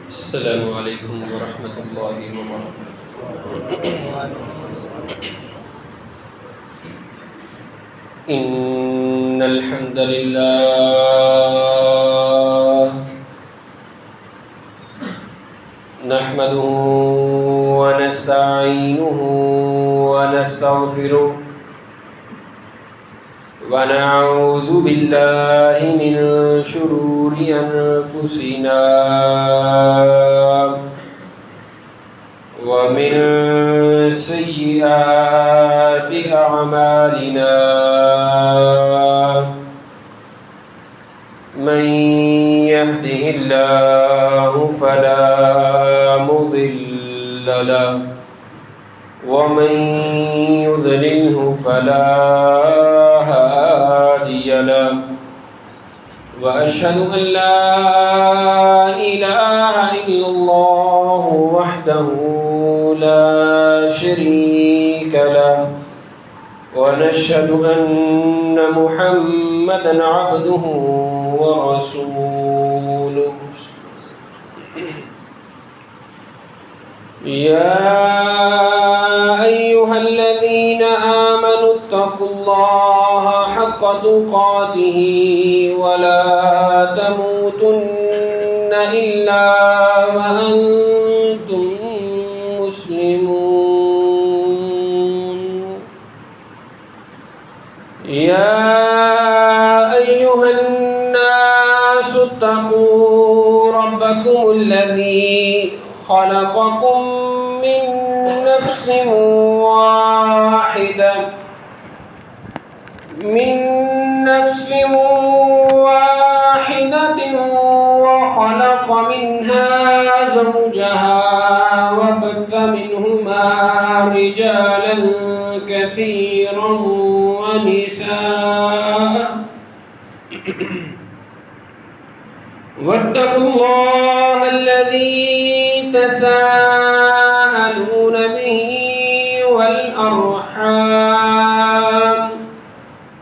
السلام عليكم ورحمة الله وبركاته. إن الحمد لله نحمده ونستعينه ونستغفره ونعوذ بالله من شرور أنفسنا ومن سيئات أعمالنا من يهده الله فلا مضل له ومن يضلله فلا هادي له وأشهد أن لا إله إلا الله وحده لا شريك له ونشهد أن محمدا عبده ورسوله يا أيها الذين آمنوا اتقوا الله حق تقاته ولا تموتن إلا وأنتم مسلمون يا أيها الناس اتقوا ربكم الذي خلقكم من نفس واحدة وخلق منها زوجها وبث منهما رجالا كثيرا ونساء واتقوا الله الذي تساءلون به والأرحام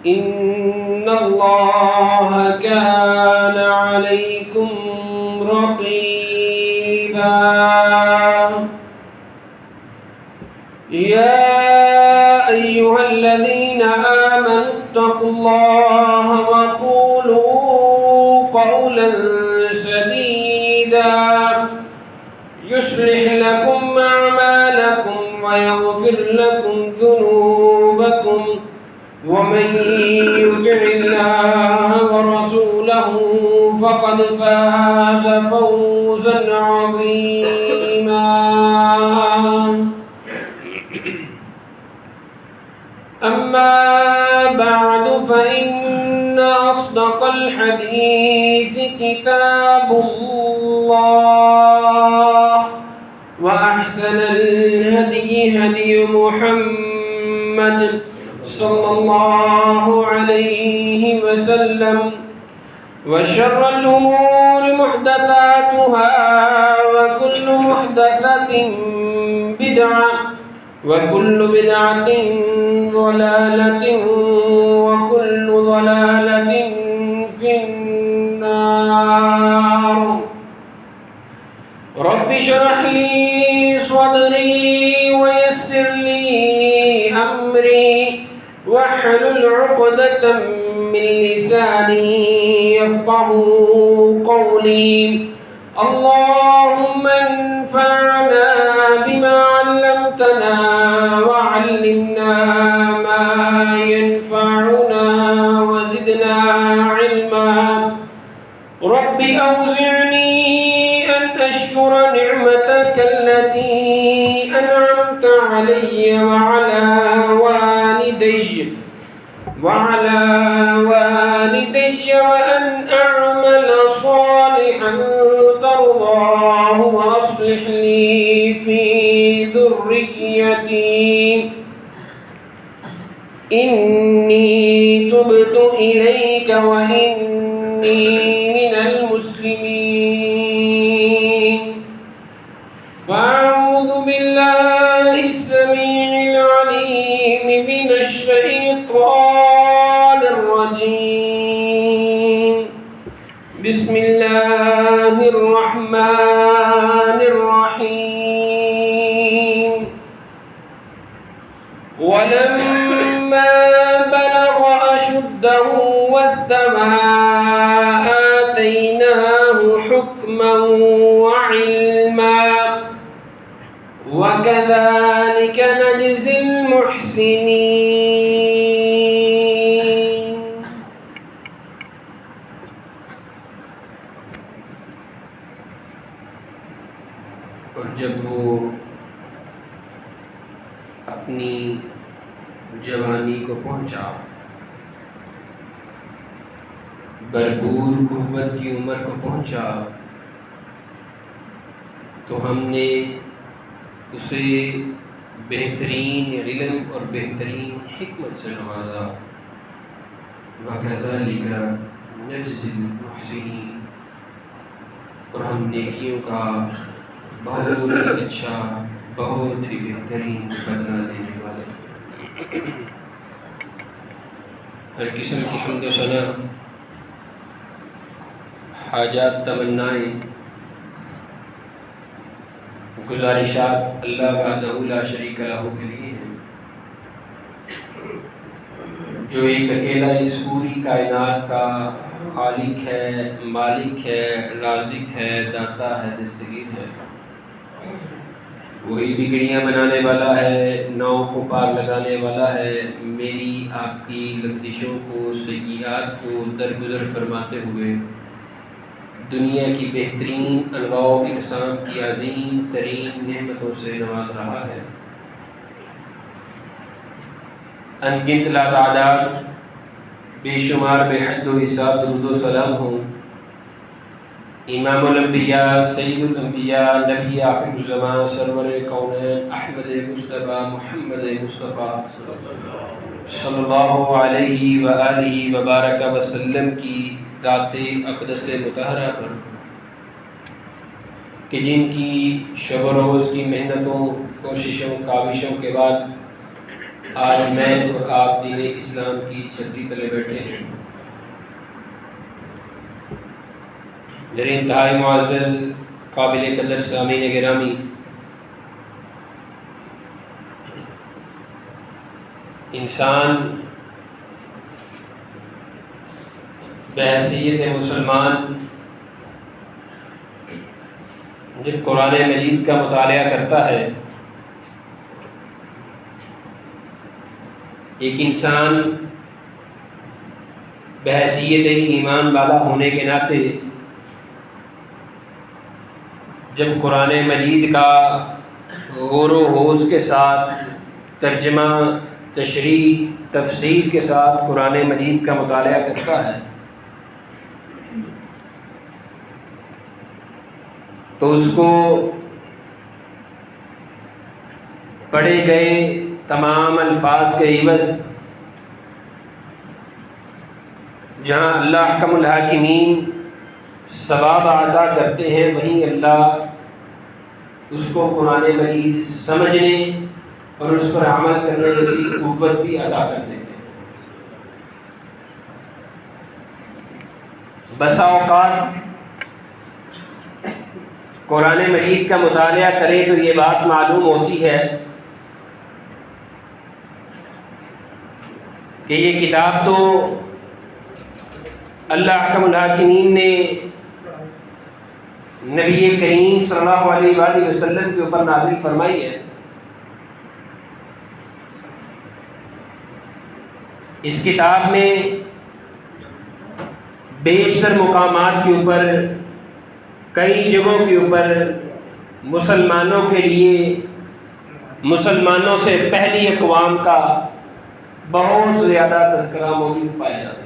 إن الله كان عليكم رقيبا يا أيها الذين آمنوا اتقوا الله وقولوا قولا سديدا يصلح لكم أعمالكم ويغفر لكم ذنوبكم ومن يطع الله ورسوله فقد فاز فوزا عظيما أما بعد فإن أصدق الحديث كتاب الله وأحسن الهدي هدي محمد صلى الله عليه وسلم وشر الأمور محدثاتها وكل محدثة بدعة وكل بدعة ضلالة وكل ضلالة في النار رب اشرح لي صدري ويسر لي أمري واحلل عقدة من لساني يفقهوا قولي اللهم انفعنا بما علمتنا وعلمنا ما ينفعنا وزدنا علما رب أوزعني أن أشكر نعمتك التي أنعمت علي وعلى والدي وأن أعمل صالحا ترضاه وأصلح لي في ذريتي إني تبت إليك وإني من المسلمين فأعوذ بالله السميع العليم من الشيطان الرجيم بسم الله الرحمن وعلما وكذلك نجزي المحسنين. اور جب وہ اپنی جوانی کو پہنچا، بھرپور قوت کی عمر کو پہنچا، تو ہم نے اسے بہترین علم اور بہترین حکمت سے نوازا. وَكَذَلِكَ نَجْزِي الْمُحْسِنِينَ، اور ہم نیکیوں کا بہت ہی اچھا، بہت ہی بہترین بدلہ دینے والے. ہر قسم کی حمد و ثنا، حاجات، تمنائیں، گزارشات اللہ وحدہ لا شریک لہ کے لیے ہیں، جو ایک اکیلا اس پوری کائنات کا خالق ہے، مالک ہے، رازق ہے، داتا ہے، دستگیر ہے. وہی بگڑیاں بنانے والا ہے، ناؤ کو پار لگانے والا ہے. میری آپ کی لغزشوں کو، سیئات کو درگزر فرماتے ہوئے دنیا کی بہترین انواع و اقسام کی عظیم ترین نعمتوں سے نواز رہا ہے. انگنت لا تعداد، بے شمار بے حد و حساب درود و سلام ہوں امام الانبیاء، سید الانبیاء، نبی آخر الزمان، سرور کونین، احمد مصطفیٰ، محمد مصطفیٰ صلی اللہ علیہ وآلہ وبارک وسلم کی ذات اقدس مطہرہ پر، کہ جن کی شب و روز کی محنتوں، کوششوں، کاوشوں کے بعد آج میں اور آپ دین اسلام کی چھتری تلے بیٹھے ہیں. میرے انتہائی معزز قابل قدر سامعین گرامی، انسان بحیثیت مسلمان جب قرآن مجید کا مطالعہ کرتا ہے، ایک انسان بحیثیت ایمان والا ہونے کے ناطے جب قرآن مجید کا غور و خوض کے ساتھ، ترجمہ، تشریح، تفسیر کے ساتھ قرآن مجید کا مطالعہ کرتا ہے، تو اس کو پڑھے گئے تمام الفاظ کے عوض جہاں اللہ احکم الحاکمین ثواب عطا کرتے ہیں، وہیں اللہ اس کو قرآن مجید سمجھنے اور اس پر عمل کرنے جیسی قوت بھی عطا کر دیتے ہیں. بسا اوقات قرآن مجید کا مطالعہ کریں تو یہ بات معلوم ہوتی ہے کہ یہ کتاب تو اللہ احکم الحاکمین نے نبی کریم صلی اللہ علیہ وآلہ وسلم کے اوپر نازل فرمائی ہے. اس کتاب میں بیشتر مقامات کے اوپر، کئی جگہوں کے اوپر مسلمانوں کے لیے، مسلمانوں سے پہلی اقوام کا بہت زیادہ تذکرہ موجود پایا جاتا ہے.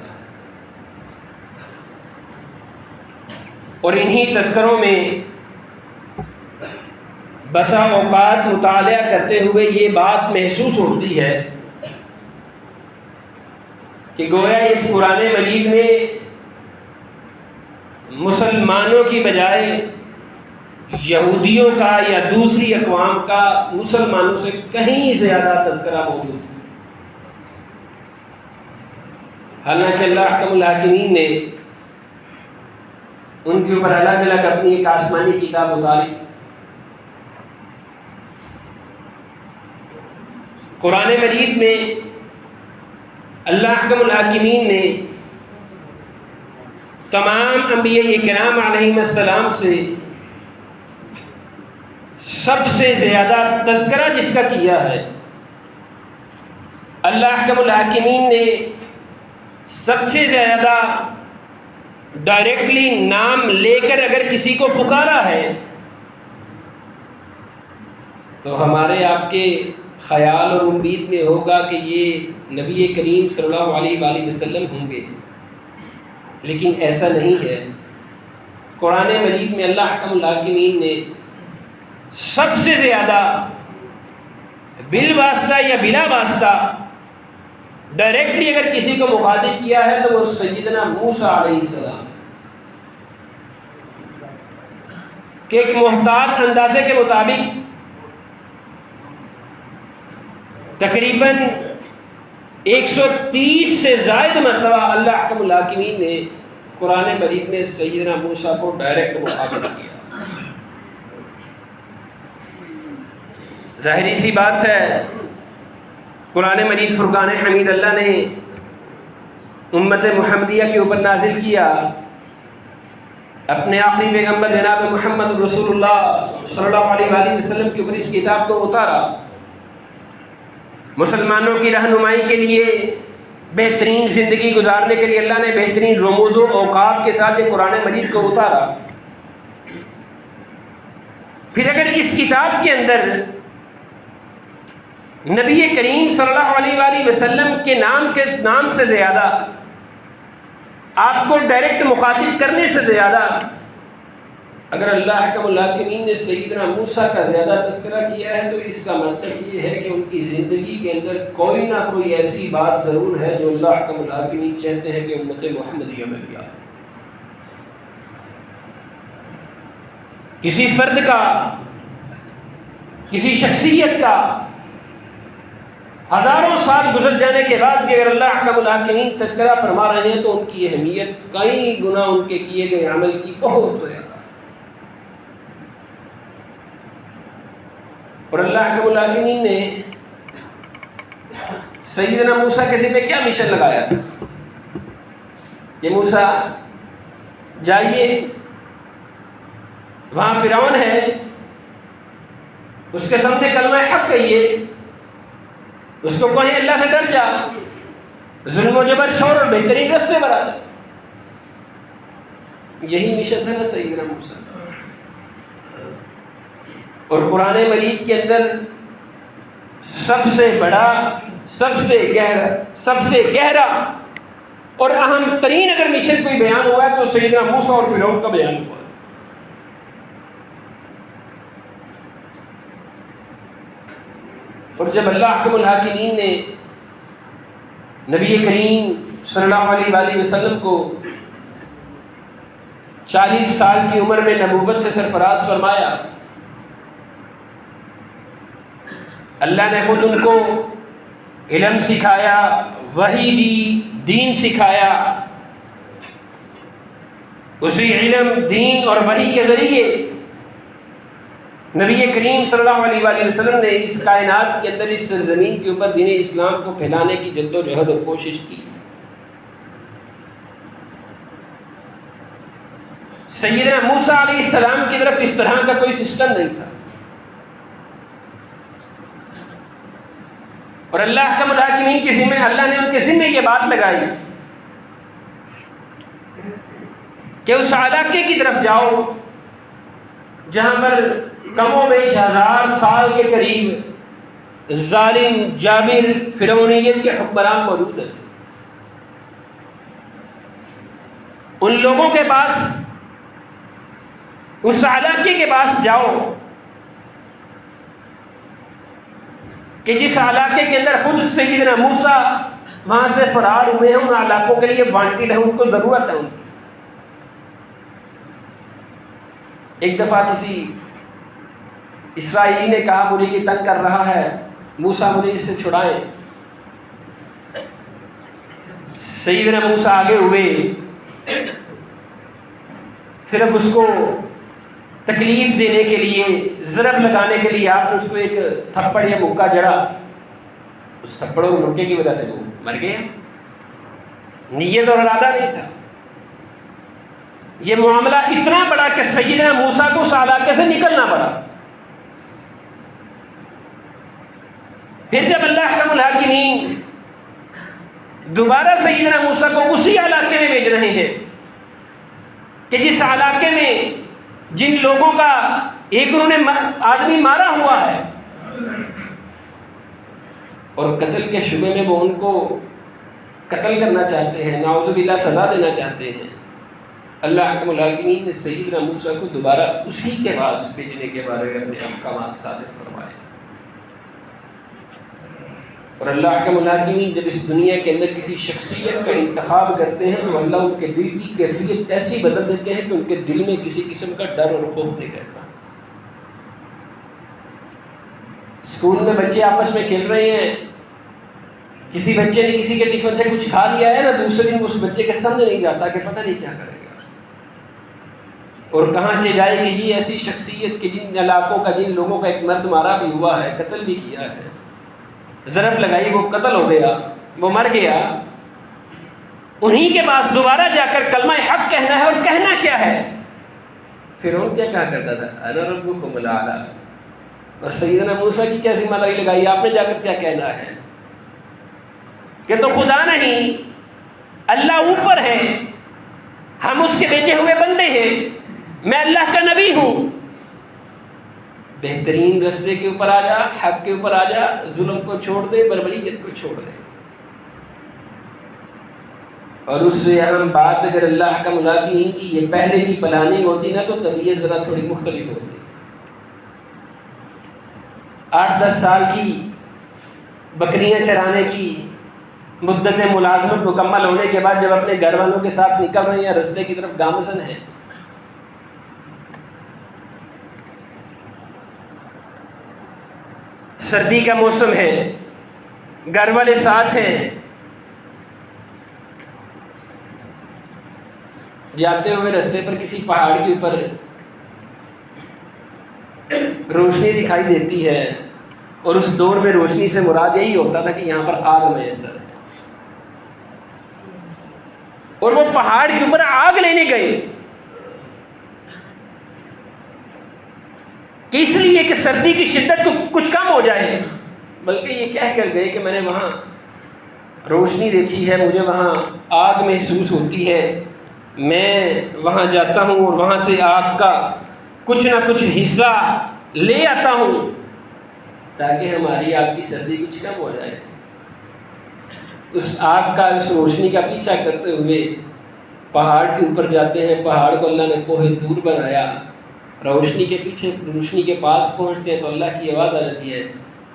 اور انہی تذکروں میں بسا اوقات مطالعہ کرتے ہوئے یہ بات محسوس ہوتی ہے کہ گویا اس قرآن مجید میں مسلمانوں کی بجائے یہودیوں کا یا دوسری اقوام کا مسلمانوں سے کہیں زیادہ تذکرہ موجود ہے. حالانکہ اللہ احکم الحاکمین نے ان کے اوپر الگ الگ اپنی ایک آسمانی کتاب اتاری. قرآن مجید میں اللہ احکم الحاکمین نے تمام انبیاء کرام علیہم السلام سے سب سے زیادہ تذکرہ جس کا کیا ہے، اللہ احکم الحاکمین نے سب سے زیادہ ڈائریکٹلی نام لے کر اگر کسی کو پکارا ہے تو ہمارے آپ کے خیال اور امید میں ہوگا کہ یہ نبی کریم صلی اللہ علیہ وآلہ وسلم ہوں گے، لیکن ایسا نہیں ہے۔ قرآن مجید میں اللہ احکم الحاکمین نے سب سے زیادہ بالواسطہ یا بلا واسطہ ڈائریکٹلی اگر کسی کو مخاطب کیا ہے تو وہ سیدنا موسیٰ علیہ السلام کہ ایک محتاط اندازے کے مطابق تقریباً 130 سے زائد مرتبہ اللہ احکم الحاکمین نے قرآن مجید میں سیدنا موسیٰ کو ڈائریکٹ مخاطب کیا۔ ظاہری سی بات ہے، قرآن مجید فرقان حمید اللہ نے امت محمدیہ کے اوپر نازل کیا، اپنے آخری پیغمبر جناب محمد رسول اللہ صلی اللہ علیہ وآلہ وسلم کے اوپر اس کتاب کو اتارا، مسلمانوں کی رہنمائی کے لیے، بہترین زندگی گزارنے کے لیے اللہ نے بہترین رموز و اوقات کے ساتھ یہ قرآن مجید کو اتارا۔ پھر اگر اس کتاب کے اندر نبی کریم صلی اللہ علیہ وآلہ وسلم کے نام سے زیادہ، آپ کو ڈائریکٹ مخاطب کرنے سے زیادہ اگر اللہ احکم الحاکمین نے سیدنا موسیٰ کا زیادہ تذکرہ کیا ہے تو اس کا مطلب یہ ہے کہ ان کی زندگی کے اندر کوئی نہ کوئی ایسی بات ضرور ہے جو اللہ احکم الحاکمین چاہتے ہیں کہ امت محمدیہ میں کیا، کسی فرد کا، کسی شخصیت کا ہزاروں سال گزر جانے کے بعد بھی اگر اللہ احکم الحاکمین تذکرہ فرما رہے ہیں تو ان کی اہمیت کئی گنا ان کے کیے گئے عمل کی بہت زیادہ۔ اور اللہ احکم الحاکمین نے سیدنا موسیٰ کے ذمہ کیا مشن لگایا تھا کہ موسیٰ جائیے، وہاں فرعون ہے، اس کے سامنے کلمہ حق کہیے، اس کو کہیں اللہ سے ڈر جا، ظلم و جبر چھوڑ اور بہترین راستے پر آ۔ یہی مشن تھا نا سیدنا موسیٰ۔ اور قرآن مجید کے اندر سب سے بڑا، سب سے گہرا اور اہم ترین اگر مشن کوئی بیان ہوا ہے تو سیدنا موسیٰ اور فرعون کا بیان ہوا ہے۔ اور جب اللہ احکم الحاکمین نے نبی کریم صلی اللہ علیہ وآلہ وسلم کو 40 سال کی عمر میں نبوت سے سرفراز فرمایا، اللہ نے خود ان کو علم سکھایا، وحی دی، دین سکھایا، اسی علم، دین اور وحی کے ذریعے نبی کریم صلی اللہ علیہ وآلہ وسلم نے اس کائنات کے اندر، اس زمین کے اوپر دین اسلام کو پھیلانے کی جد و جہد اور کوشش کی۔ سیدنا موسیٰ علیہ السلام کی طرف اس طرح کا کوئی سسٹم نہیں تھا، اور اللہ احکم الحاکمین کے ذمہ، اللہ نے ان کے ذمہ یہ بات لگائی کہ اس علاقے کی طرف جاؤ جہاں پر کم و بیش 1000 سال کے قریب ظالم جابر فرعونیت کے حکمران موجود ہیں۔ ان لوگوں کے پاس، اس علاقے کے پاس جاؤ کہ جس علاقے کے اندر خود سیدنا موسیٰ وہاں سے فرار ہوئے ہیں، ان علاقوں کے لیے وانٹیڈ ہے، ان کو ضرورت ہے ان کی۔ ایک دفعہ کسی اسرائیلی نے کہا مجھے یہ تنگ کر رہا ہے، موسیٰ مجھے اس سے چھڑائیں۔ سیدنا موسیٰ آگے ہوئے، صرف اس کو تکلیف دینے کے لیے، ضرب لگانے کے لیے آپ نے اس کو ایک تھپڑ یا مکہ جڑا، اس تھپڑ اور مکے کی وجہ سے وہ مر گیا، نیت اور ارادہ نہیں تھا۔ یہ معاملہ اتنا بڑا کہ سیدنا موسیٰ کو اس علاقے سے نکلنا پڑا۔ پھر جب اللہ احکم الحاکمین دوبارہ سیدنا موسیٰ کو اسی علاقے میں بھیج رہے ہیں کہ جس علاقے میں جن لوگوں کا ایک انہوں نے آدمی مارا ہوا ہے اور قتل کے شبے میں وہ ان کو قتل کرنا چاہتے ہیں، نعوذ باللہ سزا دینا چاہتے ہیں، اللہ احکم الحاکمین نے سیدنا موسیٰ کو دوبارہ اسی کے پاس بھیجنے کے بارے میں اپنے احکامات صادر فرمائے۔ اور اللہ احکم الحاکمین جب اس دنیا کے اندر کسی شخصیت کا انتخاب کرتے ہیں تو اللہ ان کے دل کی کیفیت ایسی بدل دیتے ہیں کہ ان کے دل میں کسی قسم کا ڈر اور خوف نہیں رہتا۔ اسکول میں بچے آپس میں کھیل رہے ہیں، کسی بچے نے کسی کے ٹفن سے کچھ کھا لیا ہے نا، دوسرے دن اس بچے کے سامنے نہیں جاتا کہ پتہ نہیں کیا کرے گا، اور کہاں سے جائے کہ یہ ایسی شخصیت کہ جن علاقوں کا جن لوگوں کا ایک مرد مارا بھی ہوا ہے، قتل بھی کیا ہے، ضرب لگائی وہ قتل ہو گیا، وہ مر گیا، انہی کے پاس دوبارہ جا کر کلمہ حق کہنا ہے۔ اور کہنا کیا ہے؟ فرعون کیا کہا کرتا تھا؟ انا ربکم الاعلی، اور سیدنا موسیٰ کی کیا ذمہ داری لگائی؟ آپ نے جا کر کیا کہنا ہے کہ تو خدا نہیں، اللہ اوپر ہے، ہم اس کے بھیجے ہوئے بندے ہیں، میں اللہ کا نبی ہوں، بہترین رستے کے اوپر آ جا، حق کے اوپر آ جا، ظلم کو چھوڑ دے، بربریت کو چھوڑ دے۔ اور اس سے اہم بات اگر اللہ احکم الحاکمین کی یہ پہلے کی پلاننگ ہوتی نا تو طبیعت ذرا تھوڑی مختلف ہوتی۔ 8-10 سال کی بکریاں چرانے کی مدت ملازمت مکمل ہونے کے بعد جب اپنے گھر والوں کے ساتھ نکل رہے ہیں، رستے کی طرف گامزن ہے، سردی کا موسم ہے، گھر والے ساتھ ہیں، جاتے ہوئے رستے پر کسی پہاڑ کے اوپر روشنی دکھائی دیتی ہے، اور اس دور میں روشنی سے مراد یہی ہوتا تھا کہ یہاں پر آگ میسر ہے، اور وہ پہاڑ کے اوپر آگ لینے گئے کہ اس لیے کہ سردی کی شدت کو کچھ کم ہو جائے، بلکہ یہ کہہ کر گئے کہ میں نے وہاں روشنی دیکھی ہے، مجھے وہاں آگ محسوس ہوتی ہے، میں وہاں جاتا ہوں اور وہاں سے آگ کا کچھ نہ کچھ حصہ لے آتا ہوں تاکہ ہماری آگ کی سردی کچھ کم ہو جائے۔ اس آگ کا، اس روشنی کا پیچھا کرتے ہوئے پہاڑ کے اوپر جاتے ہیں، پہاڑ کو اللہ نے کوہ طور بنایا، روشنی کے پیچھے روشنی کے پاس پہنچتے ہیں تو اللہ کی آواز آ جاتی ہے،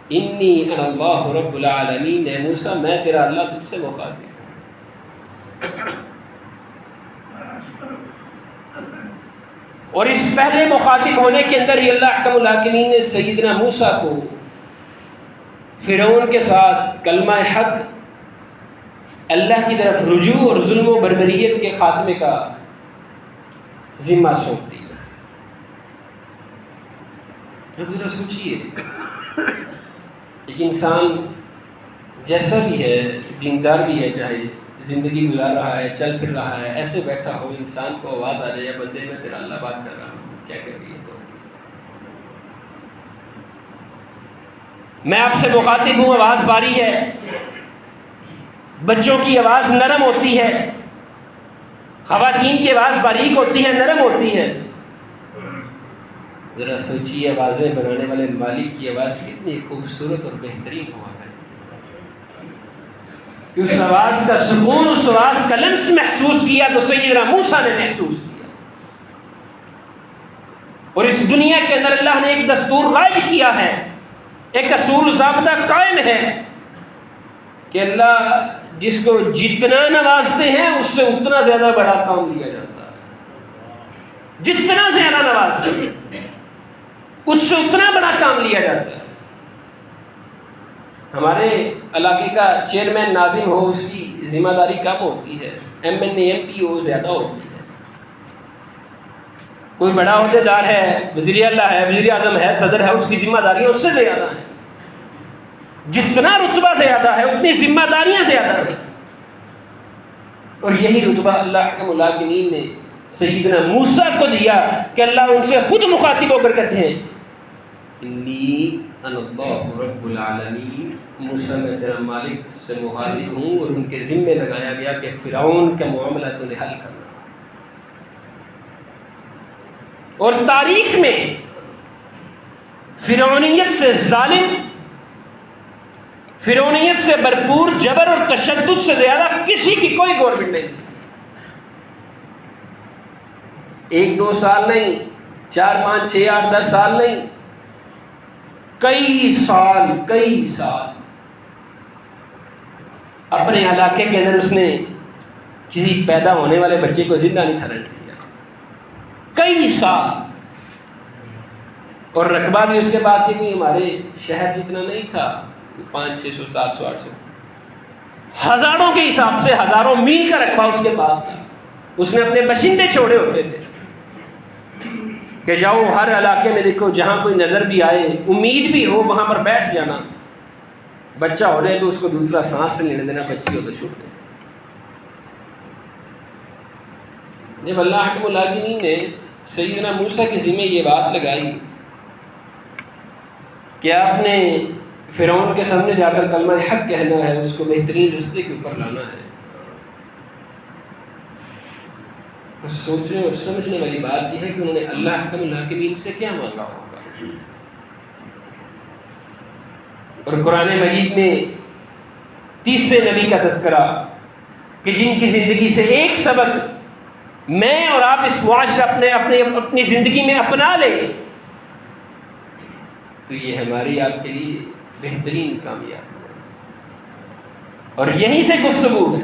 انی انا اللہ رب العالمین، اے موسیٰ میں تیرا اللہ تجھ سے مخاطب ہوں۔ اور اس پہلے مخاطب ہونے کے اندر ہی اللہ احکم الحاکمین نے سیدنا موسیٰ کو فرعون کے ساتھ کلمہ حق، اللہ کی طرف رجوع اور ظلم و بربریت کے خاتمے کا ذمہ سونپ دیا۔ اب ذرا سوچیے، ایک انسان جیسا بھی ہے، دیندار بھی ہے، چاہے زندگی گزار رہا ہے، چل پھر رہا ہے، ایسے بیٹھا ہو، انسان کو آواز آ جائے، بندے میں تیرا اللہ بات کر رہا ہوں، کیا کہیے؟ تو میں آپ سے مخاطب ہوں، آواز باری ہے، بچوں کی آواز نرم ہوتی ہے، خواتین کی آواز باریک ہوتی ہے، نرم ہوتی ہے۔ ذرا سوچیے، آوازیں بنانے والے مالک کی آواز کتنی خوبصورت اور بہترین ہوا ہے، اس آواز کا سکون، اس آواز کا لمس محسوس کیا تو سیدنا موسیٰ نے محسوس کیا۔ اور اس دنیا کے اندر اللہ نے ایک دستور رائج کیا ہے، ایک اصول ضابطہ قائم ہے کہ اللہ جس کو جتنا نوازتے ہیں اس سے اتنا زیادہ بڑا کام لیا جاتا ہے، جتنا زیادہ نوازتے ہیں اس سے اتنا بڑا کام لیا جاتا ہے۔ ہمارے علاقے کا چیئرمین ناظم ہو، اس کی ذمہ داری کم ہوتی ہے، M N A M P ہو زیادہ ہوتی ہے۔ کوئی بڑا عہدیدار ہے، وزیر اعلیٰ ہے، وزیر اعظم ہے، صدر ہے، اس کی ذمہ داریاں اس سے زیادہ ہیں۔ جتنا رتبہ زیادہ ہے اتنی ذمہ داریاں زیادہ ہیں، اور یہی رتبہ اللہ احکم الحاکمین نے سیدنا موسیٰ کو دیا کہ اللہ ان سے خود مخاطب ہو کر کہتے ہیں انی انا اللہ رب العالمین، موسیٰ میں تیرا مالک سے مخاطب ہوں، اور ان کے ذمے لگایا گیا کہ فرعون کا معاملہ تو نے حل کرنا. اور تاریخ میں فرعونیت سے ظالم، فرعونیت سے بھرپور جبر اور تشدد سے زیادہ کسی کی کوئی گورنمنٹ نہیں تھی. 1-2 سال نہیں، 4, 5, 6, 8, 10 سال نہیں، کئی سال اپنے علاقے کے اندر اس نے کسی پیدا ہونے والے بچے کو زندہ نہیں تھا رکھ دیا. کئی سال. اور رقبہ بھی اس کے پاس یہ ہمارے شہر جتنا نہیں تھا، 500, 600, 700, 800، ہزاروں کے حساب سے ہزاروں میل کا رقبہ اس کے پاس تھا. اس نے اپنے باشندے چھوڑے ہوتے تھے کہ جاؤ ہر علاقے میں دیکھو، جہاں کوئی نظر بھی آئے، امید بھی ہو، وہاں پر بیٹھ جانا. بچہ ہو رہے تو اس کو دوسرا سانس سے لینے دینا، بچی ہو تو چھوڑ دینا. جب اللہ حکم الحاکمین نے سیدنا موسیٰ کے ذمہ یہ بات لگائی کہ آپ نے فرعون کے سامنے جا کر کلمہ حق کہنا ہے، اس کو بہترین رستے کے اوپر لانا ہے، تو سوچنے اور سمجھنے والی بات یہ ہے کہ انہوں نے اللہ حکم الحاکمین سے کیا مانگا ہوگا. اور قرآن مجید میں 30 نبی کا تذکرہ کہ جن کی زندگی سے ایک سبق میں اور آپ اس معاشرہ اپنی زندگی میں اپنا لیں تو یہ ہماری آپ کے لیے بہترین کامیابی ہے. اور یہیں سے گفتگو ہے.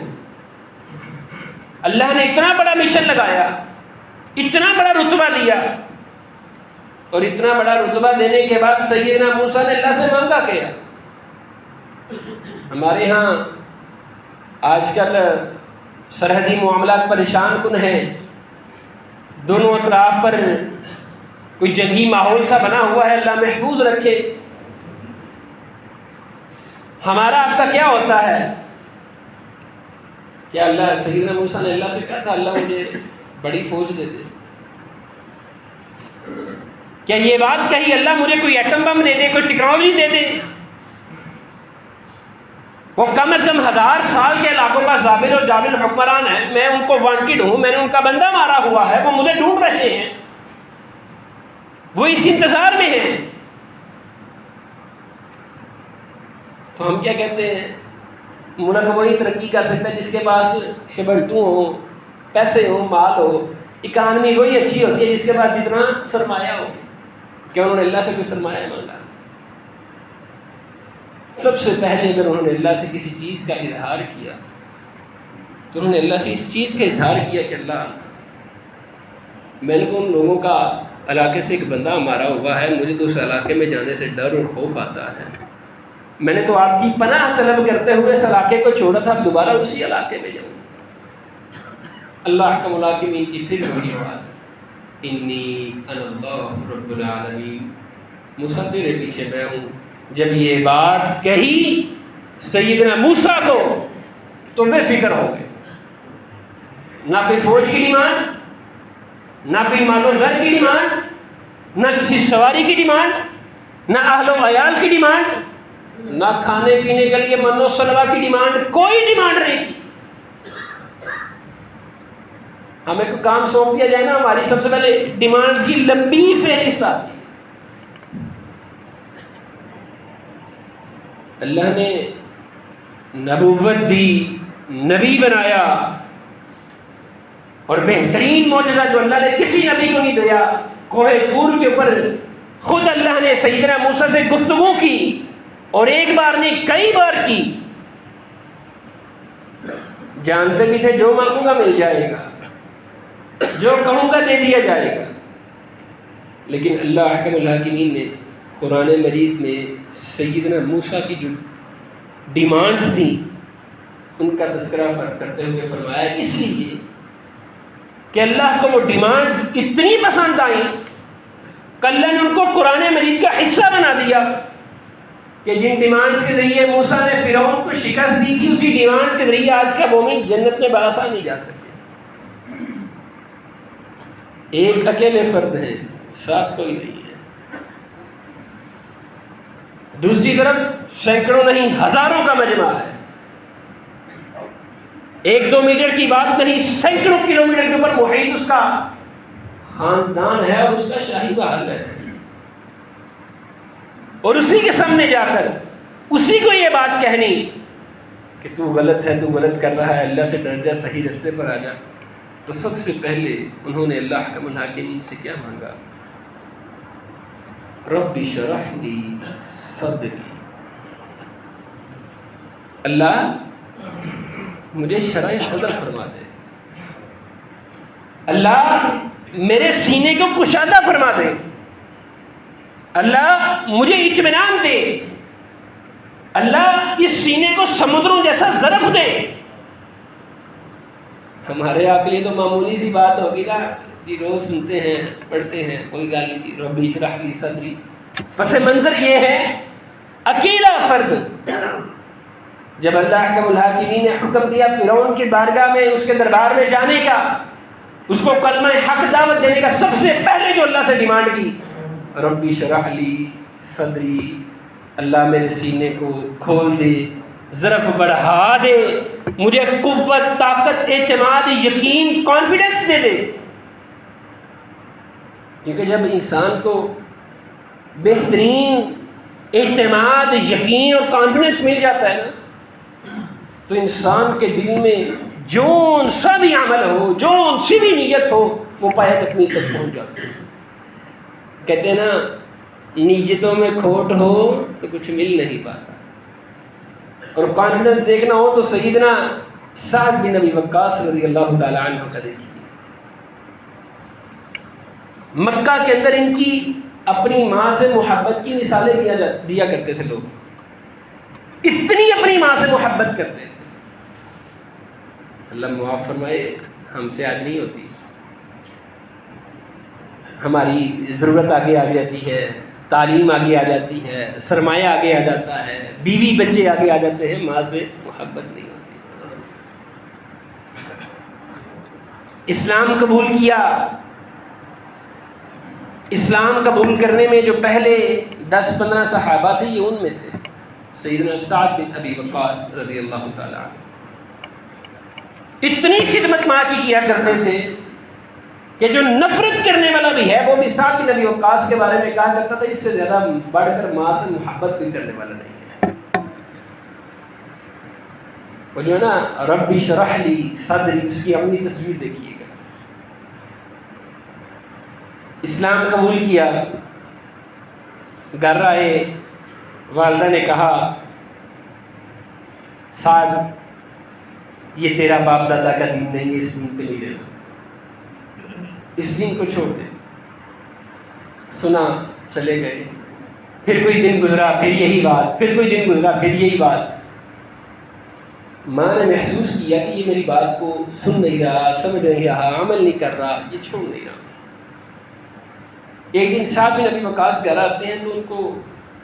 اللہ نے اتنا بڑا مشن لگایا، اتنا بڑا رتبہ دیا، اور اتنا بڑا رتبہ دینے کے بعد سیدنا موسیٰ نے اللہ سے مانگا کیا. ہمارے ہاں آج کل سرحدی معاملات پریشان کن ہیں، دونوں اطراف پر کوئی جنگی ماحول سا بنا ہوا ہے، اللہ محفوظ رکھے. ہمارا آپ کا کیا ہوتا ہے؟ کیا اللہ سیدنا موسیٰ نے اللہ سے کہا تھا اللہ مجھے بڑی فوج دے دے؟ کیا یہ بات کہی اللہ مجھے کوئی ایٹم بم دے دے، کوئی ٹیکنالوجی دے دے؟ وہ کم از کم 1000 سال کے علاقوں کا ظابط اور جابر حکمران ہے، میں ان کو وانٹیڈ ہوں، میں نے ان کا بندہ مارا ہوا ہے، وہ مجھے ڈھونڈ رہے ہیں، وہ اس انتظار میں ہیں. تو ہم کیا کہتے ہیں؟ ملک وہی ترقی کر سکتا ہے جس کے پاس شبلٹو ہو، پیسے ہو، مال ہو. اکانومی وہی اچھی ہوتی ہے جس کے پاس جتنا سرمایہ ہو. کیا انہوں نے اللہ سے کوئی سرمایہ مانگا؟ سب سے پہلے اگر انہوں نے اللہ سے کسی چیز کا اظہار کیا تو انہوں نے اللہ سے اس چیز کا اظہار کیا کہ اللہ میں نے تو ان لوگوں کا علاقے سے ایک بندہ مارا ہوا ہے، مجھے تو اس علاقے میں جانے سے ڈر اور خوف آتا ہے، میں نے تو آپ کی پناہ طلب کرتے ہوئے اس علاقے کو چھوڑا تھا، اب دوبارہ اسی علاقے میں جاؤں. اللہ حکم الحاکمین کی پھر بڑی آواز، انی انا اللہ رب العالمین، موسیٰ تیرے پیچھے میں ہوں. جب یہ بات کہی سیدنا موسیٰ کو تو بے فکر ہو گئے. نہ کوئی فوج کی ڈیمانڈ، نہ کوئی مال و زر کی ڈیمانڈ، نہ کسی سواری کی ڈیمانڈ، نہ اہل و عیال کی ڈیمانڈ، نہ کھانے پینے کے لیے من و سلوا کی ڈیمانڈ، کوئی ڈیمانڈ نہیں کی. ہمیں کوئی کام سونپ دیا جائے نا، ہماری سب سے پہلے ڈیمانڈز کی لمبی فہرست آتی ہے. اللہ نے نبوت دی، نبی بنایا، اور بہترین معجزہ جو اللہ نے کسی نبی کو نہیں دیا، کوہ طور کے اوپر خود اللہ نے سیدنا موسیٰ سے گفتگو کی، اور ایک بار نہیں کئی بار کی. جانتے بھی تھے جو مانگوں گا مل جائے گا، جو کہوں گا دے دیا جائے گا. لیکن اللہ حکم الحاکمین نے قرآن مجید میں سیدنا موسیٰ کی جو ڈیمانڈز تھیں ان کا تذکرہ کرتے ہوئے فرمایا اس لیے کہ اللہ کو وہ ڈیمانڈز اتنی پسند آئیں کہ اللہ نے ان کو قرآن مجید کا حصہ بنا دیا کہ جن ڈیمانڈز کے ذریعے موسیٰ نے فرعون کو شکست دی تھی، اسی ڈیمانڈ کے ذریعے آج کا مومن جنت میں بآسانی نہیں جا سکتے. ایک اکیلے فرد ہیں، ساتھ کوئی نہیں ہے. دوسری طرف سینکڑوں نہیں ہزاروں کا مجمع ہے، 1-2 میٹر کی بات نہیں، سینکڑوں کلومیٹر کے اوپر محیط اس کا خاندان ہے اور اس کا شاہی محل ہے، اور اسی کے سامنے جا کر اسی کو یہ بات کہنی کہ تو غلط ہے، تو غلط کر رہا ہے، اللہ سے ڈر جا، صحیح رستے پر آ جا. تو سب سے پہلے انہوں نے اللہ احکم الحاکمین سے کیا مانگا؟ رب اشرح لی صدری، اللہ مجھے شرح صدر فرما دے، اللہ میرے سینے کو کشادہ فرما دے، اللہ مجھے اطمینان دے، اللہ اس سینے کو سمندروں جیسا ظرف دے. ہمارے آپ کے لیے تو معمولی سی بات ہوگی نا جی، روز سنتے ہیں پڑھتے ہیں، کوئی گال نہیں، رب اشرح لی صدری. پس منظر یہ ہے اکیلا فرد جب اللہ احکم الحاکمین نے حکم دیا فرعون کی بارگاہ میں، اس کے دربار میں جانے کا، اس کو کلمہ حق دعوت دینے کا، سب سے پہلے جو اللہ سے ڈیمانڈ کی رب اشرح لی صدری، اللہ میرے سینے کو کھول دے، ظرف بڑھا دے، مجھے قوت، طاقت، اعتماد، یقین، کانفیڈنس دے دے. کیونکہ جب انسان کو بہترین اعتماد، یقین اور کانفیڈنس مل جاتا ہے نا، تو انسان کے دل میں جون سا بھی عمل ہو، جون سی بھی نیت ہو، وہ پایہ تکمیل تک پہنچ جاتی ہے. کہتے ہیں نا نیتوں میں کھوٹ ہو تو کچھ مل نہیں پاتا، اور کانفیڈنس دیکھنا ہو تو سیدنا سعد بن ابی وقاص رضی اللہ تعالی عنہ کا دیکھیے. مکہ کے اندر ان کی اپنی ماں سے محبت کی مثالیں دیا کرتے تھے لوگ، اتنی اپنی ماں سے محبت کرتے تھے. اللہ معاف فرمائے، ہم سے آج نہیں ہوتی. ہماری ضرورت آگے آ جاتی ہے، تعلیم آگے آ جاتی ہے، سرمایہ آگے آ جاتا ہے، بیوی بچے آگے آ جاتے ہیں، ماں سے محبت نہیں ہوتی. اسلام قبول کیا، اسلام قبول کرنے میں جو پہلے 10-15 صحابہ تھے، یہ ان میں تھے سیدنا سعد بن ابی وقاص رضی اللہ تعالیٰ عنہ. اتنی خدمت ماں کی کیا کرتے تھے کہ جو نفرت کرنے والا بھی ہے وہ بھی سعد بن ابی وقاص کے بارے میں کہا کرتا تھا اس سے زیادہ بڑھ کر ماں سے محبت کوئی کرنے والا نہیں ہے. وہ جو ہے نا رب اشرح لی صدری، اس کی اپنی تصویر دیکھیے گا. اسلام قبول کیا، گھر آئے، والدہ نے کہا سعد یہ تیرا باپ دادا کا دین نہیں ہے، اس دین پہ نہیں رہنا، اس دین کو چھوڑ دے. سنا، چلے گئے. پھر کوئی دن گزرا، پھر یہی بات، پھر کوئی دن گزرا، پھر یہی بات. ماں نے محسوس کیا کہ یہ میری بات کو سن نہیں رہا، سمجھ نہیں رہا، عمل نہیں کر رہا، یہ چھوڑ نہیں رہا. ایک دن سعد بن ابی وقاص گھر آتے ہیں تو ان کو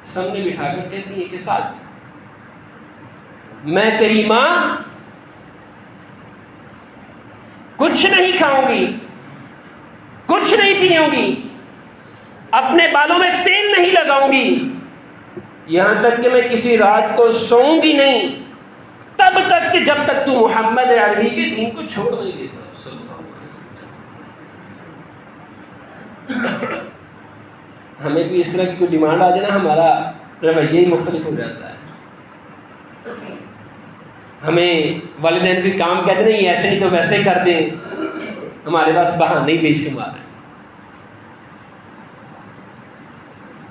سامنے بٹھا کر کہتی ہیں کہ سعد، میں تیری ماں کچھ نہیں کھاؤں گی، کچھ نہیں پیوں گی، اپنے بالوں میں تیل نہیں لگاؤں گی، یہاں تک کہ میں کسی رات کو سوؤں گی نہیں، تب تک کہ جب تک تو محمد عربی کے دین کو چھوڑ نہیں دیتا. ہمیں بھی اس طرح کی کوئی ڈیمانڈ آ جائے نا، ہمارا رویہ ہی مختلف ہو جاتا ہے. ہمیں والدین بھی کام کہتے ہیں نہیں ایسے نہیں تو ویسے کر دیں، ہمارے پاس بہانے ہی بے شمار ہیں.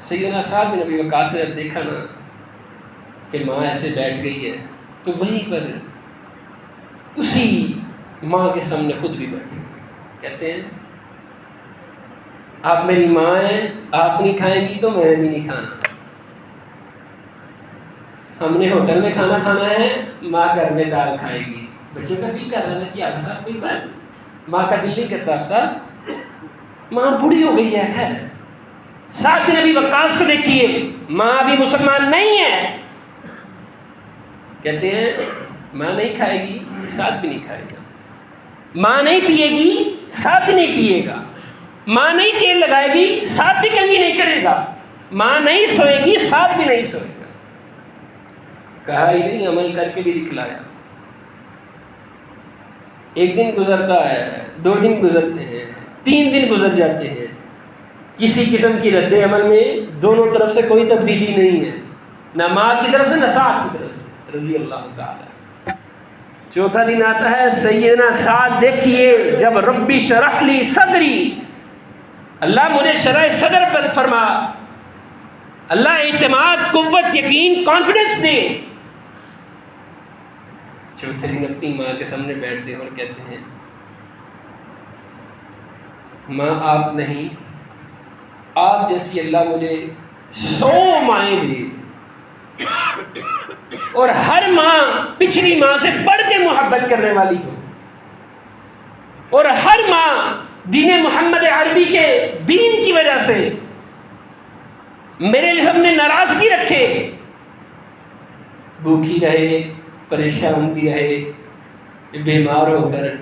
سیدنا سعد بن ابی وقاص نے جب دیکھا نا کہ ماں ایسے بیٹھ گئی ہے تو وہیں پر اسی ماں کے سامنے خود بھی بیٹھے. کہتے ہیں آپ میری ماں ہیں، آپ نہیں کھائیں گی تو میں بھی نہیں کھانا. ہم نے ہوٹل میں کھانا کھانا ہے، ماں گھر میں دال کھائے گی. بچوں کا دل کر رہا ہے کہ آپ صاحب کوئی بات، ماں کا دل نہیں کرتا. آپ صاحب ماں بوڑھی ہو گئی ہے. خیر سعد بن ابی وقاص کو دیکھیے، ماں بھی مسلمان نہیں ہے، کہتے ہیں ماں نہیں کھائے گی، سعد بھی نہیں کھائے گا. ماں نہیں پیے گی، سعد بھی نہیں پیے گا. ماں نہیں تیل لگائے گی، سعد بھی کنگھی نہیں کرے گا. ماں نہیں سوئے گی، ساتھ بھی نہیں سوئے گا. کہا ہی نہیں، عمل کر کے بھی دکھلایا. ایک دن گزرتا ہے، 2 دن گزرتے ہیں، 3 دن گزر جاتے ہیں، کسی قسم کی رد عمل میں دونوں طرف سے کوئی تبدیلی نہیں ہے، نہ ماں کی طرف سے نہ سعد کی طرف سے رضی اللہ تعالی. چوتھا دن آتا ہے، سیدنا سعد دیکھیے جب ربی شرح لی صدری، اللہ مجھے شرح صدر پر فرما، اللہ اعتماد، قوت، یقین، کانفیڈنس دے. چوتھے دن اپنی ماں کے سامنے بیٹھتے ہیں اور کہتے ہیں، ماں آپ نہیں، آپ جیسی اللہ مجھے 100 مائیں دے، اور ہر ماں پچھلی ماں سے بڑھ کے محبت کرنے والی ہو، اور ہر ماں دین محمد عربی کے دین کی وجہ سے میرے سامنے ناراضگی رکھے، بھوکی رہے، پریشان بھی رہے، بیمار ہو کر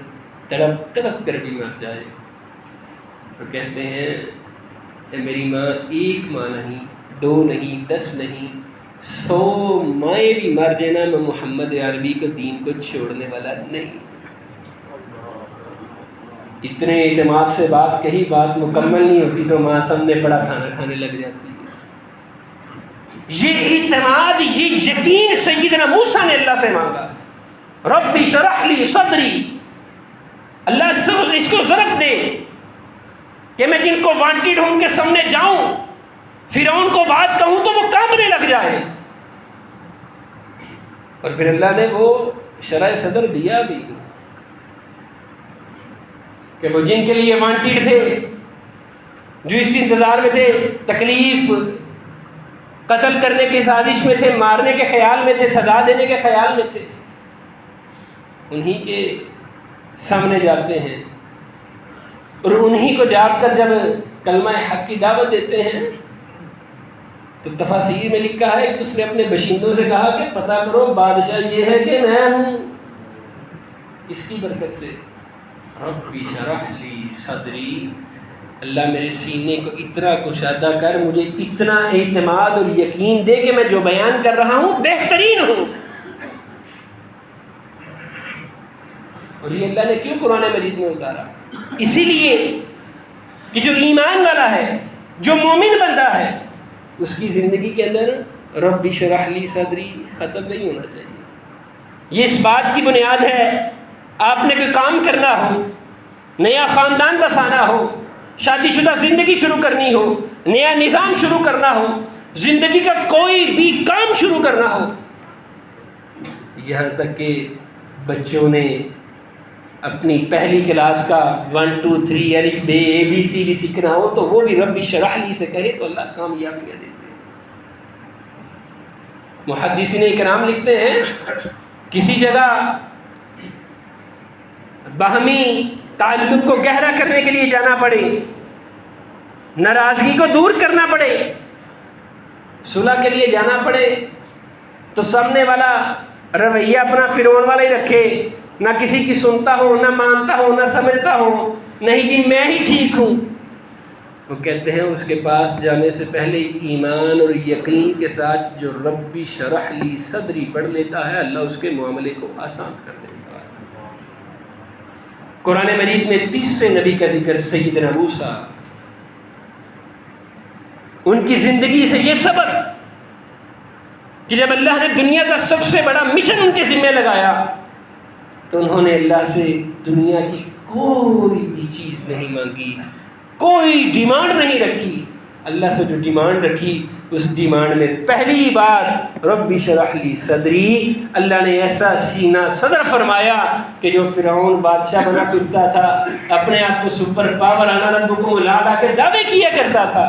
تڑپ تڑپ کر بھی مر جائے، تو کہتے ہیں اے میری ماں، 1 ماں نہیں، 2 نہیں، 10 نہیں، 100 مائیں بھی مر جانا، میں محمد عربی کو دین کو چھوڑنے والا نہیں. اتنے اعتماد سے بات کہی، بات مکمل نہیں ہوتی تو ماں سامنے پڑا کھانا کھانے لگ جاتی ہے. یہ اعتماد، یہ یقین سیدنا موسیٰ نے اللہ سے مانگا، ربی شرح لی صدری، اللہ اس کو ظرف دے کہ میں جن کو وانٹیڈ ہوں ان کے سامنے جاؤں، فرعون کو بات کہوں تو وہ کانپنے لگ جائے. اور پھر اللہ نے وہ شرح صدر دیا بھی کہ وہ جن کے لیے وانٹیڈ تھے، جو اس انتظار میں تھے، تکلیف، قتل کرنے کی سازش میں تھے، مارنے کے خیال میں تھے، سزا دینے کے خیال میں تھے، انہی کے سامنے جاتے ہیں، اور انہی کو جا کر جب کلمہ حق کی دعوت دیتے ہیں تو تفاسیر میں لکھا ہے کہ اس نے اپنے باشندوں سے کہا کہ پتہ کرو بادشاہ یہ ہے کہ میں ہوں. اس کی برکت سے ربی شرح لی صدری، اللہ میرے سینے کو اتنا کشادہ کر، مجھے اتنا اعتماد اور یقین دے کہ میں جو بیان کر رہا ہوں بہترین ہوں. اور یہ اللہ نے کیوں قرآن مجید میں اتارا؟ اسی لیے کہ جو ایمان والا ہے، جو مومن بندہ ہے، اس کی زندگی کے اندر رب اشرح لی صدری ختم نہیں ہونا چاہیے. یہ اس بات کی بنیاد ہے، آپ نے کوئی کام کرنا ہو، نیا خاندان بسانا ہو، شادی شدہ زندگی شروع کرنی ہو، نیا نظام شروع کرنا ہو، زندگی کا کوئی بھی کام شروع کرنا ہو، یہاں تک کہ بچوں نے اپنی پہلی کلاس کا 1 2 3 الف بے ABC بھی سیکھنا ہو تو وہ بھی رب اشرح لی سے کہے تو اللہ کامیابیاں دیتے ہیں. محدثین اکرام لکھتے ہیں کسی جگہ باہمی تعلق کو گہرا کرنے کے لیے جانا پڑے، ناراضگی کو دور کرنا پڑے، صلح کے لیے جانا پڑے، تو سامنے والا رویہ اپنا فرعون والا ہی رکھے، نہ کسی کی سنتا ہو، نہ مانتا ہو، نہ سمجھتا ہو، نہیں جی میں ہی ٹھیک ہوں. وہ کہتے ہیں اس کے پاس جانے سے پہلے ایمان اور یقین کے ساتھ جو ربی شرح لی صدری پڑھ لیتا ہے، اللہ اس کے معاملے کو آسان کر دیتا ہے. قرآن مجید میں 30 نبی کا ذکر سیدنا موسیٰ، ان کی زندگی سے یہ سبق کہ جب اللہ نے دنیا کا سب سے بڑا مشن ان کے ذمہ لگایا تو انہوں نے اللہ سے دنیا کی کوئی بھی چیز نہیں مانگی، کوئی ڈیمانڈ نہیں رکھی. اللہ سے جو ڈیمانڈ رکھی اس ڈیمانڈ میں پہلی بات ربی شرح لی صدری، اللہ نے ایسا سینہ صدر فرمایا کہ جو فرعون بادشاہ بنا پھرتا تھا، اپنے آپ کو سپر پاور انا ربکم الاعلی کے دعوے کیا کرتا تھا،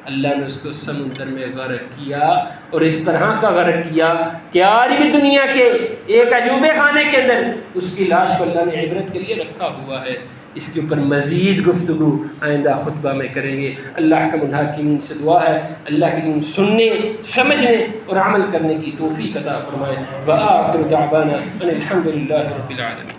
اللہ نے اس کو سمندر میں غرق کیا، اور اس طرح کا غرق کیا کہ آج بھی دنیا کے ایک عجوبے خانے کے اندر اس کی لاش کو اللہ نے عبرت کے لیے رکھا ہوا ہے. اس کے اوپر مزید گفتگو آئندہ خطبہ میں کریں گے. اللہ کا الحاکمین سے دعا ہے اللہ کے دین سننے، سمجھنے اور عمل کرنے کی توفیق عطا فرمائے. وآخر دعوانا ان الحمد للہ رب العالمین.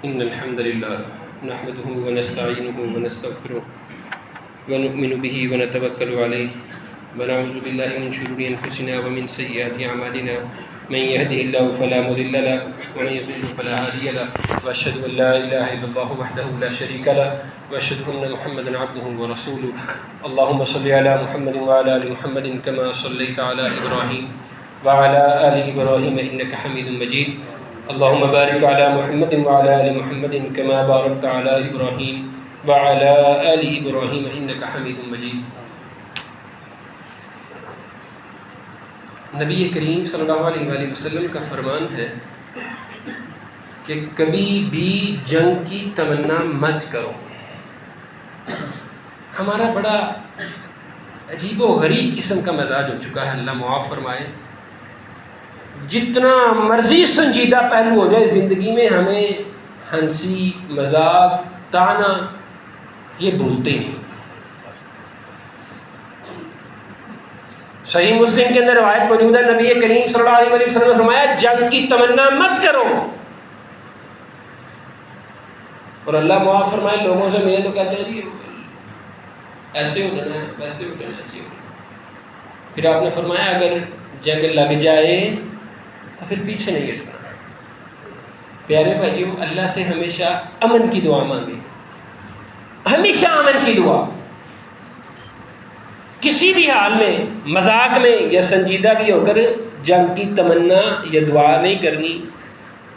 إن الحمد لله نحمده ونستعينه ونستغفره ونؤمن به ونتوكل عليه ونعوذ بالله من شرور أنفسنا ومن سيئات أعمالنا من يهده الله فلا مضل له ومن يضلل فلا هادي له وأشهد أن لا إله إلا الله وحده لا شريك له وأشهد أن محمدا عبده ورسوله اللهم صل على محمد وعلى آل محمد كما صليت على إبراهيم وعلى آل إبراهيم إنك حميد مجيد اللهم بارك على محمد وعلى آل محمد كما باركت على إبراهيم وعلى آل إبراهيم إنك حميد مجيد. نبی کریم صلی اللہ علیہ وآلہ وسلم کا فرمان ہے کہ کبھی بھی جنگ کی تمنا مت کرو. ہمارا بڑا عجیب و غریب قسم کا مزاج ہو چکا ہے، اللہ معاف فرمائے. جتنا مرضی سنجیدہ پہلو ہو جائے زندگی میں، ہمیں ہنسی مذاق تانا یہ بھولتے نہیں. صحیح مسلم کے اندر روایت موجود ہے، نبی کریم صلی اللہ علیہ وسلم نے فرمایا جنگ کی تمنا مت کرو. اور اللہ معاف فرمائے لوگوں سے ملے تو کہتے ہیں جی ایسے ہو جانا ہے ویسے ہو جانا ہے. پھر آپ نے فرمایا اگر جنگ لگ جائے تو پھر پیچھے نہیں ہٹنا. پیارے بھائیو، اللہ سے ہمیشہ امن کی دعا مانگے، ہمیشہ امن کی دعا. کسی بھی حال میں مذاق میں یا سنجیدہ بھی ہو کر جنگ کی تمنا یا دعا نہیں کرنی.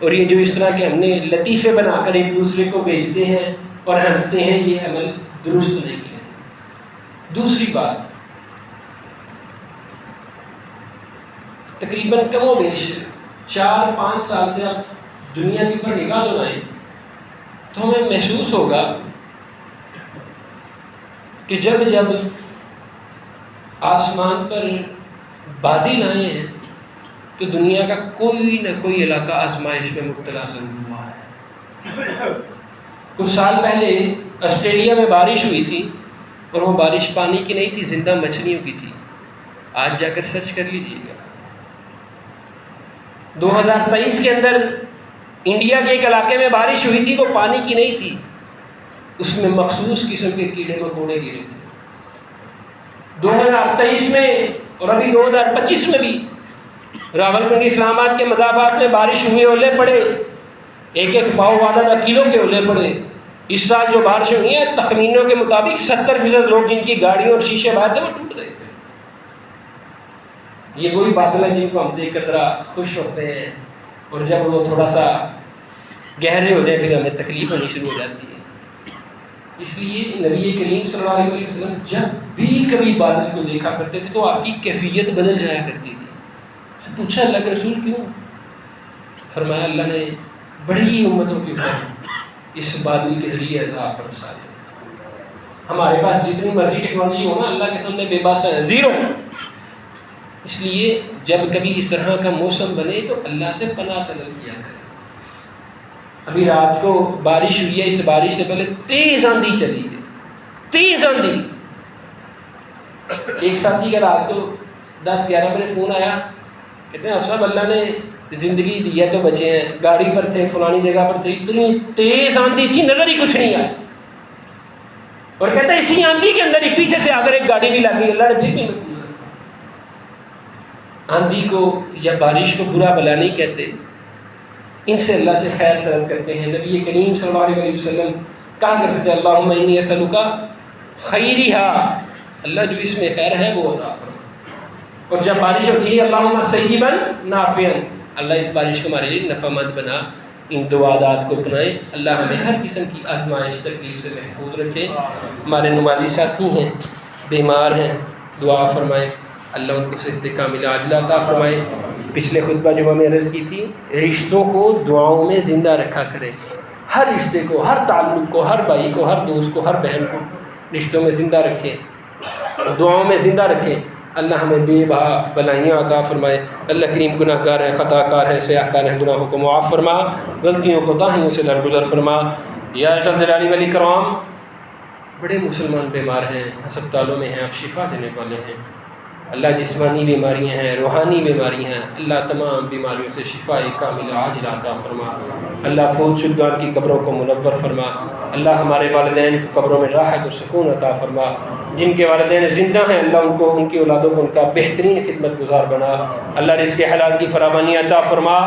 اور یہ جو اس طرح کے ہم نے لطیفے بنا کر ایک دوسرے کو بھیجتے ہیں اور ہنستے ہیں، یہ عمل درست نہیں ہے. دوسری بات، تقریباً کم و بیش 4-5 سال سے آپ دنیا کے اوپر نگاہ دلائیں تو ہمیں محسوس ہوگا کہ جب آسمان پر بادل آئے ہیں تو دنیا کا کوئی نہ کوئی علاقہ آزمائش میں مبتلا ضرور ہوا ہے. کچھ سال پہلے آسٹریلیا میں بارش ہوئی تھی اور وہ بارش پانی کی نہیں تھی، زندہ مچھلیوں کی تھی. آج جا کر سرچ کر لیجیے گا. 2023 کے اندر انڈیا کے ایک علاقے میں بارش ہوئی تھی، وہ پانی کی نہیں تھی، اس میں مخصوص قسم کے کیڑے مکوڑے گرے تھے. 2023 میں اور ابھی 2025 میں بھی راولپنڈی اسلام آباد کے مضافات میں بارش ہوئی، اولے پڑے، ایک پاؤ آدھا کلو کے اولے پڑے. اس سال جو بارشیں ہوئی ہیں تخمینوں کے مطابق 70% لوگ جن کی گاڑیوں اور شیشے باہر تھے وہ ٹوٹ گئے تھے. یہ وہی بادل ہیں جن کو ہم دیکھ کر ذرا خوش ہوتے ہیں، اور جب وہ تھوڑا سا گہرے ہو جائے پھر ہمیں تکلیف ہونی شروع ہو جاتی ہے. اس لیے نبی کریم صلی اللہ علیہ وسلم جب بھی کبھی بادل کو دیکھا کرتے تھے تو آپ کی کیفیت بدل جایا کرتی تھی. پوچھا اللہ کے رسول کیوں؟ فرمایا اللہ نے بڑی امتوں کے اوپر اس بادل کے ذریعے عذاب برسا دیا. ہمارے پاس جتنی مرضی ٹیکنالوجی ہو نا، اللہ کے سامنے بے بس ہے، زیرو. اس لیے جب کبھی اس طرح کا موسم بنے تو اللہ سے پناہ طلب کیا کرے. ابھی رات کو بارش ہوئی ہے، اس بارش سے پہلے تیز آندھی چلی ہے، تیز آندھی. ایک ساتھی کا رات کو 10-11 بجے فون آیا، کہتے ہیں اب صاحب اللہ نے زندگی دی ہے تو بچے ہیں، گاڑی پر تھے فلانی جگہ پر تھے، اتنی تیز آندھی تھی نظر ہی کچھ نہیں آیا. اور کہتے ہیں اسی آندھی کے اندر ایک پیچھے سے آ کر ایک گاڑی بھی لگ گئی. اللہ نے پھر بھی آندھی کو یا بارش کو برا بلا نہیں کہتے، ان سے اللہ سے خیر طلب کرتے ہیں. نبی کریم صلی اللہ علیہ وسلم کہا کرتے تھے اللہم انی اسألک خیرہا، اللہ جو اس میں خیر ہے وہ عطا فرما. اور جب بارش ہوتی ہے اللہم صیبا نافعا، اللہ اس بارش کو ہمارے لیے نفع مند بنا. ان دعات کو اپنائیں. اللہ ہمیں ہر قسم کی آزمائش تکلیف سے محفوظ رکھے. ہمارے نمازی ساتھی ہیں، بیمار ہیں، دعا فرمائیں اللہ ان کو صحت کاملہ عاجلہ عطا فرمائے. پچھلے خطبہ جمعہ میں عرض کی تھی رشتوں کو دعاؤں میں زندہ رکھا کرے. ہر رشتے کو، ہر تعلق کو، ہر بھائی کو، ہر دوست کو، ہر بہن کو رشتوں میں زندہ رکھیں، دعاؤں میں زندہ رکھیں. اللہ ہمیں بے بہا بلائیاں عطا فرمائے. اللہ کریم گناہ گار ہے، خطا کار ہے، سیاہ کار ہے، گناہوں کو معاف فرما، غلطیوں کو تاہیوں سے درگزر فرما. یا جلال ولی کرام، بڑے مسلمان بیمار ہیں، ہسپتالوں میں ہیں، آپ شفا دینے والے ہیں. اللہ جسمانی بیماریاں ہیں، روحانی بیماریاں ہیں، اللہ تمام بیماریوں سے شفا کامل عاجل عطا فرما۔ اللہ فوت شدگان کی قبروں کو منور فرما۔ اللہ ہمارے والدین کو قبروں میں راحت و سکون عطا فرما۔ جن کے والدین زندہ ہیں اللہ ان کو، ان کی اولادوں کو ان کا بہترین خدمت گزار بنا۔ اللہ رزق حلال کی فراوانی عطا فرما،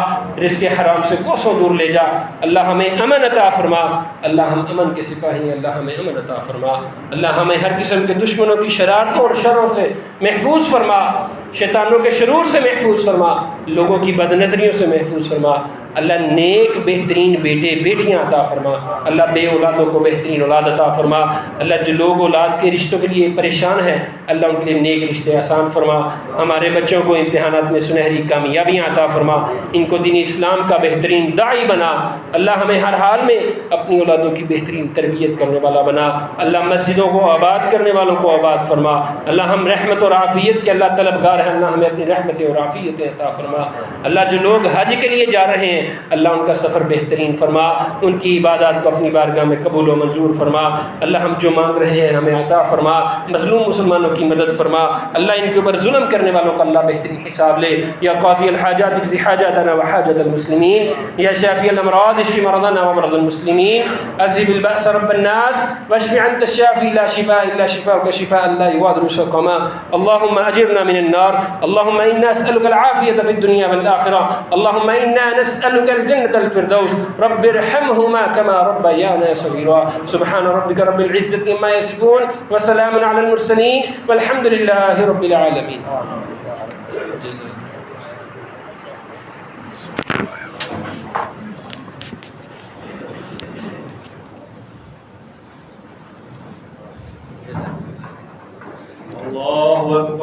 رزق حرام سے کوسوں دور لے جا۔ اللہ ہمیں امن عطا فرما، اللہ ہم امن کے سپاہی ہیں، اللہ ہمیں امن عطا فرما۔ اللہ ہمیں ہر قسم کے دشمنوں کی شرارتوں اور شروں سے محفوظ فرما، شیطانوں کے شرور سے محفوظ فرما، لوگوں کی بد نظریوں سے محفوظ فرما۔ اللہ نیک بہترین بیٹے بیٹیاں عطا فرما۔ اللہ بے اولادوں کو بہترین اولاد عطا فرما۔ اللہ جو لوگ اولاد کے رشتوں کے لیے پریشان ہیں اللہ ان کے لیے نیک رشتے آسان فرما۔ ہمارے بچوں کو امتحانات میں سنہری کامیابیاں عطا فرما، ان کو دین اسلام کا بہترین داعی بنا۔ اللہ ہمیں ہر حال میں اپنی اولادوں کی بہترین تربیت کرنے والا بنا۔ اللہ مسجدوں کو آباد کرنے والوں کو آباد فرما۔ اللہ ہم رحمت اور عافیت کے اللہ طلبگار ہیں، اللہ ہمیں اپنی رحمتیں اور عافیتیں عطا فرما۔ اللہ جو لوگ حج کے لیے جا رہے ہیں اللہ ان کا سفر بہترین فرما، ان کی عبادات کو اپنی بارگاہ میں قبول و منظور فرما۔ اللہ ہم جو مانگ رہے ہیں ہمیں عطا فرما، مظلوم مسلمانوں کی مدد فرما۔ اللہ ان کے اوپر ظلم کرنے والوں کا اللہ بہترین حساب لے۔ یا قاضی الحاجات اقض حاجاتنا وحاجت المسلمین، یا شافی الامراض اشف مرضانا ومرضى المسلمین، اذهب البأس رب الناس واشف انت الشافي لا شفاء الا شفاءك شفاء لا يغادر سقما۔ اللهم اجرنا من النار، اللهم انا نسألك العافية في الدنيا والآخرة، اللهم انا نسألك الجنة الفردوس، رب ارحمهما كما ربيانا صغيرا۔ سبحان ربك رب العزة عما يصفون وسلام على المرسلين والحمد لله رب العالمين۔ اللہ اکبر۔